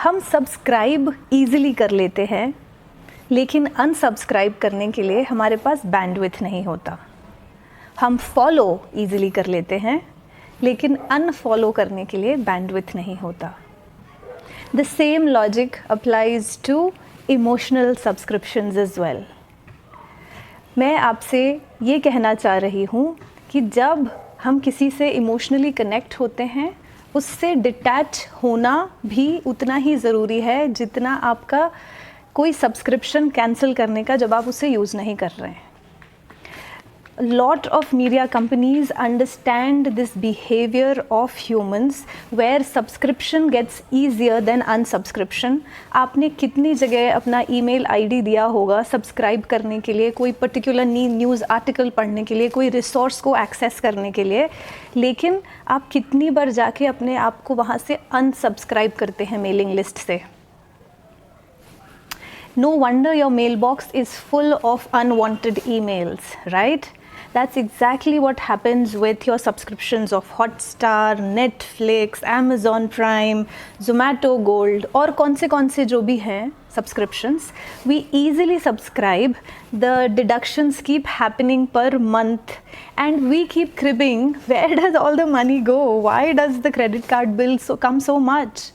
हम subscribe easily कर लेते हैं, लेकिन अनसब्सक्राइब करने के लिए हमारे पास बैंडविड्थ नहीं होता। हम फॉलो ईज़िली कर लेते हैं, लेकिन अनफॉलो करने के लिए बैंडविड्थ नहीं होता। The same logic applies to emotional subscriptions as well. मैं आपसे ये कहना चाह रही हूँ कि जब हम किसी से इमोशनली कनेक्ट होते हैं, उससे डिटैच होना भी उतना ही ज़रूरी है जितना आपका कोई सब्सक्रिप्शन कैंसिल करने का जब आप उसे यूज़ नहीं कर रहे हैं। Lot of media companies understand this behavior of humans where subscription gets easier than unsubscription. आपने कितनी जगह अपना ईमेल आईडी दिया होगा सब्सक्राइब करने के लिए, कोई पर्टिकुलर न्यूज़ आर्टिकल पढ़ने के लिए, कोई रिसोर्स को एक्सेस करने के लिए, लेकिन आप कितनी बार जाके अपने आप को वहाँ से अनसब्सक्राइब करते हैं मेलिंग लिस्ट से। No wonder your mailbox is full of unwanted emails, right? That's exactly what happens with your subscriptions of Hotstar, Netflix, Amazon Prime, Zomato Gold और कौन से जो भी हैं subscriptions. We easily subscribe, the deductions keep happening per month and we keep cribbing, where does all the money go? Why does the credit card bill come so much?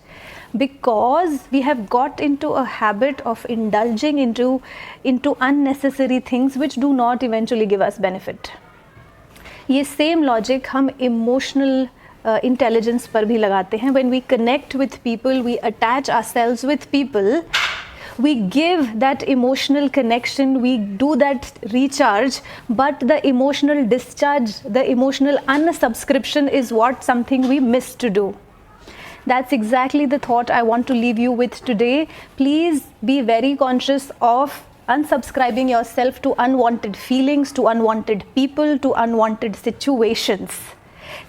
Because we have got into a habit of indulging into unnecessary things which do not eventually give us benefit. ये same logic हम emotional intelligence पर भी लगाते हैं. When we connect with people, we attach ourselves with people, we give that emotional connection, we do that recharge, but the emotional discharge, the emotional unsubscription is what something we miss to do. That's exactly the thought I want to leave you with today. Please be very conscious of unsubscribing yourself to unwanted feelings, to unwanted people, to unwanted situations.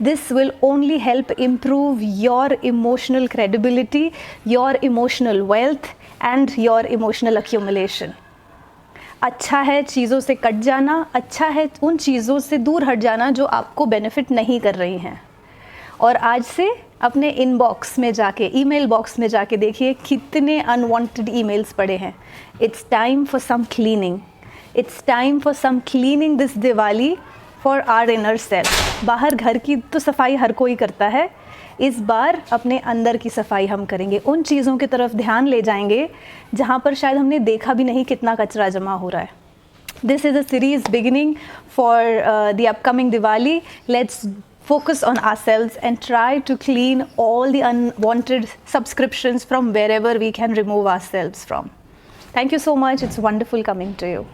This will only help improve your emotional credibility, your emotional wealth, and your emotional accumulation. अच्छा है चीज़ों से cut जाना, अच्छा है उन चीज़ों से दूर हट जाना जो आपको बेनिफिट नहीं कर रही हैं। और आज से अपने इनबॉक्स में जाके, ईमेल बॉक्स में जाके देखिए कितने अनवांटेड ईमेल्स पड़े हैं। It's time for some cleaning, it's time for some cleaning this Diwali for our inner self. बाहर घर की तो सफाई हर कोई करता है, इस बार अपने अंदर की सफाई हम करेंगे। उन चीज़ों की तरफ ध्यान ले जाएंगे जहाँ पर शायद हमने देखा भी नहीं कितना कचरा जमा हो रहा है। This is a series beginning for the upcoming Diwali. Let's focus on ourselves and try to clean all the unwanted subscriptions from wherever we can remove ourselves from. Thank you so much. It's wonderful coming to you.